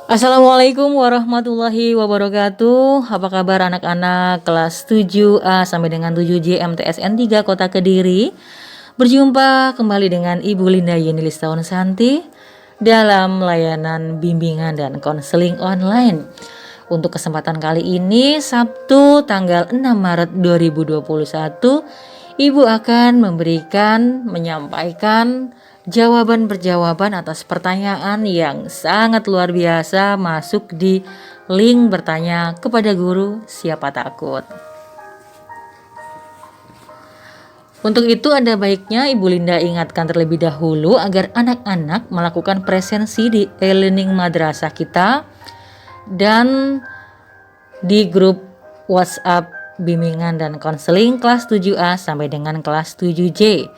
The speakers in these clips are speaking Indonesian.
Assalamualaikum warahmatullahi wabarakatuh. Apa kabar anak-anak kelas 7A sampai dengan 7J MTSN 3 Kota Kediri? Berjumpa kembali dengan Ibu Linda Yeni Listaun Santi dalam layanan bimbingan dan konseling online. Untuk kesempatan kali ini Sabtu tanggal 6 Maret 2021, Ibu akan menyampaikan jawaban-jawaban atas pertanyaan yang sangat luar biasa masuk di link bertanya kepada guru siapa takut. Untuk itu ada baiknya Ibu Linda ingatkan terlebih dahulu agar anak-anak melakukan presensi di e-learning madrasah kita dan di grup WhatsApp bimbingan dan konseling kelas 7A sampai dengan kelas 7J.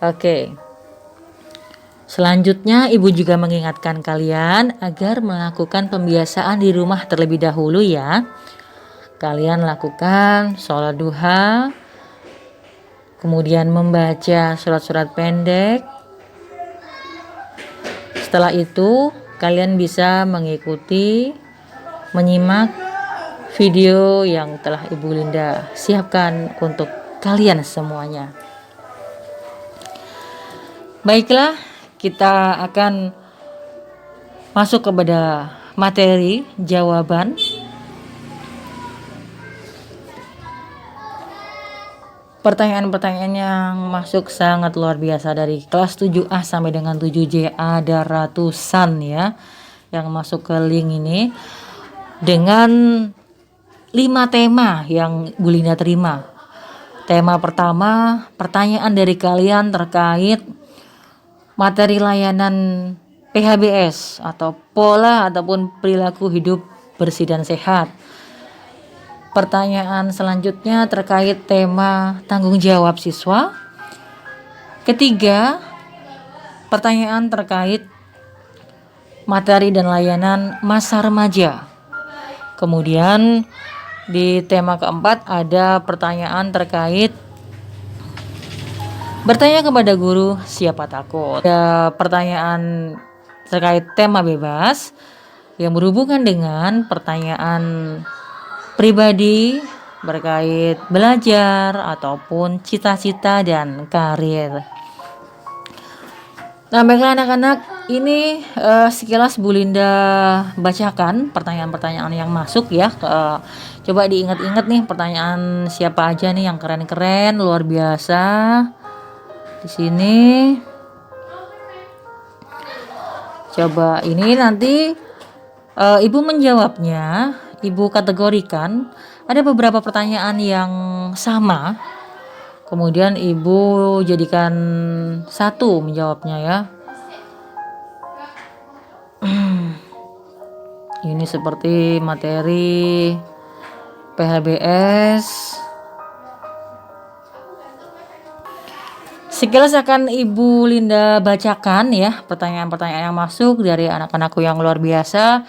Oke. Selanjutnya Ibu juga mengingatkan kalian agar melakukan pembiasaan di rumah terlebih dahulu ya. Kalian lakukan sholat duha, kemudian membaca surat-surat pendek. Setelah itu kalian bisa menyimak video yang telah Ibu Linda siapkan untuk kalian semuanya. Baiklah, kita akan masuk kepada materi jawaban. Pertanyaan-pertanyaan yang masuk sangat luar biasa dari kelas 7A sampai dengan 7J, ada ratusan ya yang masuk ke link ini dengan 5 tema yang Bu Linda terima. Tema pertama, pertanyaan dari kalian terkait materi layanan PHBS atau pola ataupun perilaku hidup bersih dan sehat. Pertanyaan selanjutnya terkait tema tanggung jawab siswa. Ketiga, pertanyaan terkait materi dan layanan masa remaja. Kemudian di tema keempat ada pertanyaan terkait bertanya kepada guru siapa takut. Ada pertanyaan terkait tema bebas yang berhubungan dengan pertanyaan pribadi berkait belajar ataupun cita-cita dan karir. Nah, baiklah anak-anak, ini sekilas Bu Linda bacakan pertanyaan-pertanyaan yang masuk ya. Coba diingat-ingat nih pertanyaan siapa aja nih yang keren-keren, luar biasa. Di sini. Coba ini nanti Ibu menjawabnya, Ibu kategorikan. Ada beberapa pertanyaan yang sama. Kemudian Ibu jadikan satu menjawabnya ya. Ini seperti materi PHBS. Sekilas akan Ibu Linda bacakan ya pertanyaan-pertanyaan yang masuk dari anak-anakku yang luar biasa.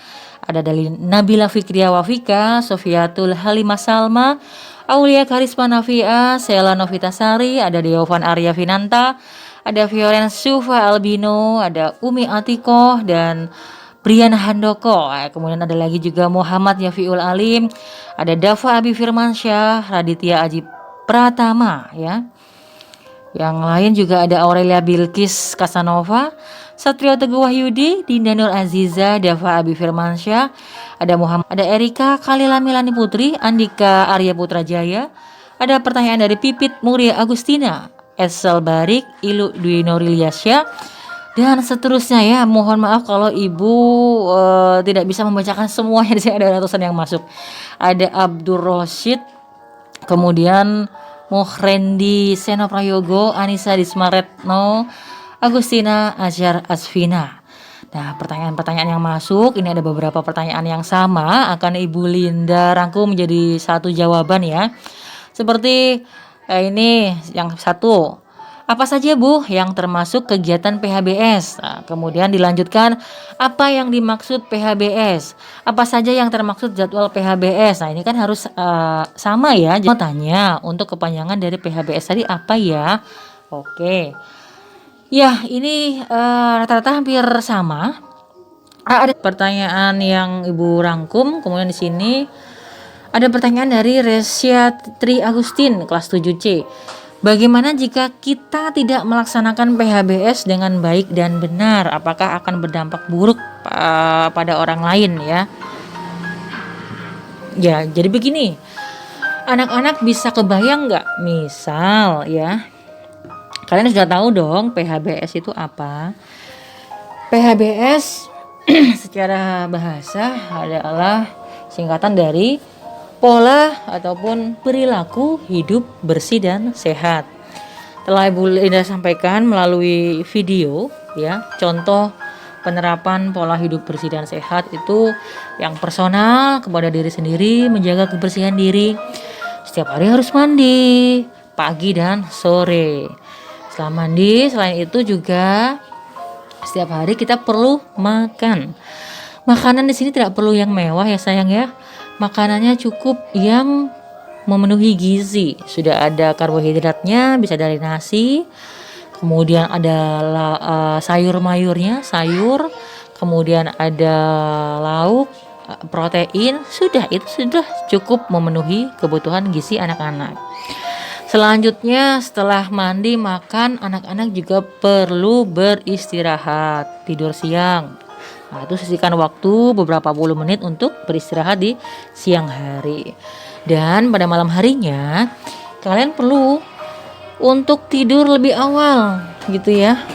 Ada dari Nabila Fikriya Wafika, Sofiatul Halimah Salma, Aulia Karisma Nafia, Sela Novitasari, ada Deovan Arya Finanta, ada Fioren Sufa Albino, ada Umi Atikoh dan Brian Handoko. Kemudian ada lagi juga Muhammad Yafiul Alim, ada Dava Abi Firmansyah, Raditya Aji Pratama ya. Yang lain juga ada Aurelia Bilkis Kasanova, Satrio Teguh Wahyudi, Dinda Nur Aziza, Dava Abi Firmansyah, ada Erika Kalila Milani Putri, Andika Arya Putra Jaya, ada pertanyaan dari Pipit Muria Agustina, Esel Barik, Ilu Dwi Norilyasya, dan seterusnya ya. Mohon maaf kalau Ibu tidak bisa membacakan semuanya, di sini ada ratusan yang masuk. Ada Abdur Rosyid, kemudian Mohrendi Seno Prayogo, Anissa Dismaretno, Agustina Ajar Asvina. Nah, pertanyaan-pertanyaan yang masuk ini ada beberapa pertanyaan yang sama akan Ibu Linda rangkum menjadi satu jawaban ya. Seperti ini yang satu. Apa saja Bu yang termasuk kegiatan PHBS? Nah, kemudian dilanjutkan apa yang dimaksud PHBS? Apa saja yang termaksud jadwal PHBS? Nah, ini kan harus sama ya. Jadi tanya untuk kepanjangan dari PHBS tadi apa ya? Oke. Ya, ini rata-rata hampir sama. Ada pertanyaan yang Ibu rangkum, kemudian di sini ada pertanyaan dari Resya Tri Agustin kelas 7C. Bagaimana jika kita tidak melaksanakan PHBS dengan baik dan benar? Apakah akan berdampak buruk pada orang lain ya? Ya, jadi begini. Anak-anak bisa kebayang nggak? Misal ya, kalian sudah tahu dong PHBS itu apa? PHBS secara bahasa adalah singkatan dari pola ataupun perilaku hidup bersih dan sehat. Telah Ibu Linda sampaikan melalui video ya, contoh penerapan pola hidup bersih dan sehat itu yang personal kepada diri sendiri, menjaga kebersihan diri. Setiap hari harus mandi, pagi dan sore. Setelah mandi, selain itu juga setiap hari kita perlu makan. Makanan di sini tidak perlu yang mewah ya sayang ya. Makanannya cukup yang memenuhi gizi. Sudah ada karbohidratnya, bisa dari nasi. Kemudian ada sayur-mayurnya, sayur. Kemudian ada lauk, protein. Itu sudah cukup memenuhi kebutuhan gizi anak-anak. Selanjutnya setelah mandi makan, anak-anak juga perlu beristirahat, tidur siang. Nah, itu sisihkan waktu beberapa puluh menit untuk beristirahat di siang hari. Dan pada malam harinya kalian perlu untuk tidur lebih awal gitu ya.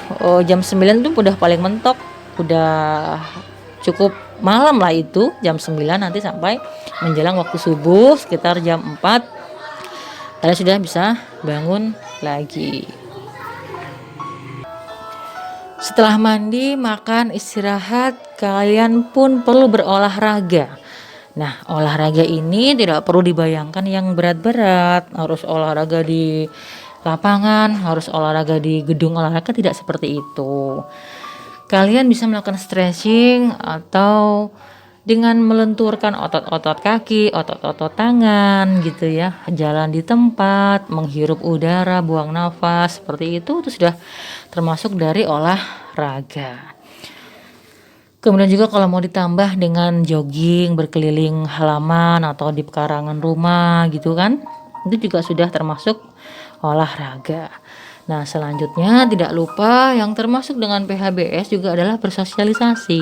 Jam 9 itu udah paling mentok, udah cukup malam lah itu, jam 9 nanti sampai menjelang waktu subuh sekitar jam 4 kalian sudah bisa bangun lagi. Setelah mandi, makan, istirahat, kalian pun perlu berolahraga. Nah, olahraga ini tidak perlu dibayangkan yang berat-berat, harus olahraga di lapangan, harus olahraga di gedung olahraga, tidak seperti itu. Kalian bisa melakukan stretching atau dengan melenturkan otot-otot kaki, otot-otot tangan gitu ya, jalan di tempat, menghirup udara, buang nafas, seperti itu sudah termasuk dari olahraga. Kemudian juga kalau mau ditambah dengan jogging, berkeliling halaman atau di pekarangan rumah gitu kan, itu juga sudah termasuk olahraga. Nah, selanjutnya tidak lupa yang termasuk dengan PHBS juga adalah bersosialisasi.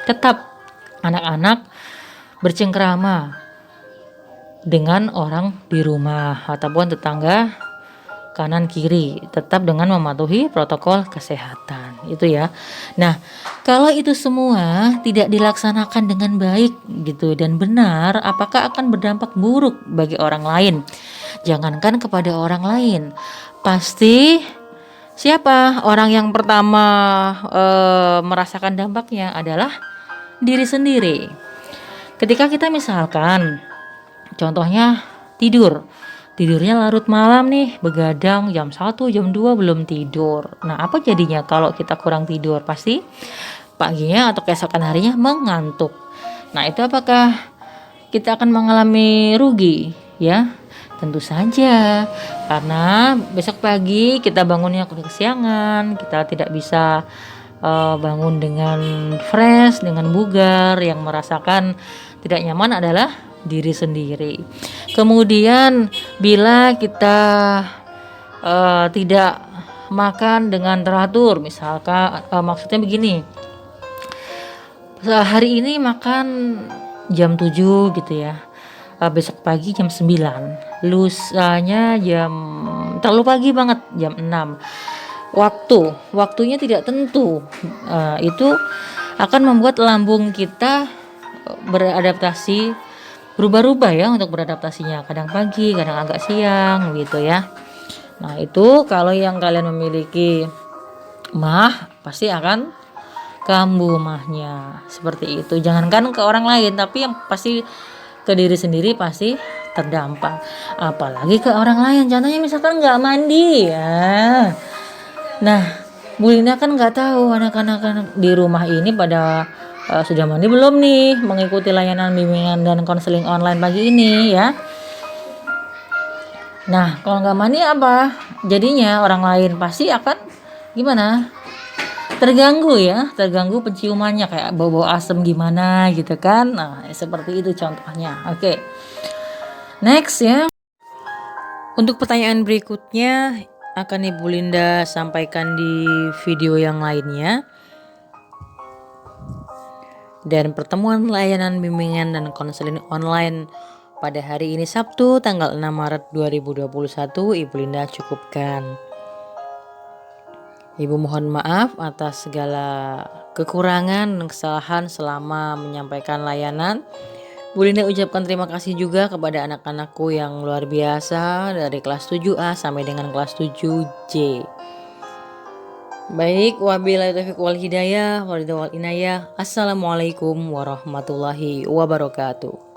Tetap anak-anak bercengkrama dengan orang di rumah ataupun tetangga kanan kiri, tetap dengan mematuhi protokol kesehatan itu ya. Nah, kalau itu semua tidak dilaksanakan dengan baik gitu dan benar, apakah akan berdampak buruk bagi orang lain? Jangankan kepada orang lain, pasti siapa orang yang pertama merasakan dampaknya adalah diri sendiri. Ketika kita misalkan contohnya tidurnya larut malam nih, begadang jam 1, jam 2 belum tidur. Nah, apa jadinya kalau kita kurang tidur? Pasti paginya atau keesokan harinya mengantuk. Nah, itu apakah kita akan mengalami rugi? Ya, tentu saja. Karena besok pagi kita bangunnya kesiangan, kita tidak bisa bangun dengan fresh, dengan bugar. Yang merasakan tidak nyaman adalah diri sendiri. Kemudian bila kita tidak makan dengan teratur, misalkan maksudnya begini, hari ini makan jam 7 gitu ya, besok pagi jam 9, lusanya terlalu pagi banget jam 6. Waktunya tidak tentu, itu akan membuat lambung kita beradaptasi, berubah-ubah ya untuk beradaptasinya, kadang pagi, kadang agak siang gitu ya. Nah, itu kalau yang kalian memiliki mah pasti akan kambuh mahnya, seperti itu. Jangankan ke orang lain, tapi yang pasti ke diri sendiri pasti terdampak, apalagi ke orang lain. Contohnya misalkan nggak mandi ya. Nah, Bu Linda kan nggak tahu anak-anak di rumah ini pada sudah mandi belum nih, mengikuti layanan bimbingan dan konseling online pagi ini ya. Nah, kalau nggak mandi apa jadinya? Orang lain pasti akan gimana? terganggu ya, terganggu penciumannya kayak bau-bau asem gimana gitu kan. Nah, seperti itu contohnya. Oke. Next ya. Untuk pertanyaan berikutnya akan Ibu Linda sampaikan di video yang lainnya. Dan pertemuan layanan bimbingan dan konseling online pada hari ini Sabtu tanggal 6 Maret 2021 Ibu Linda cukupkan. Ibu mohon maaf atas segala kekurangan dan kesalahan selama menyampaikan layanan. Bu Linda ucapkan terima kasih juga kepada anak-anakku yang luar biasa dari kelas 7A sampai dengan kelas 7J. Baik, wabillahi taufiq wal hidayah, wal inayah. Assalamualaikum warahmatullahi wabarakatuh.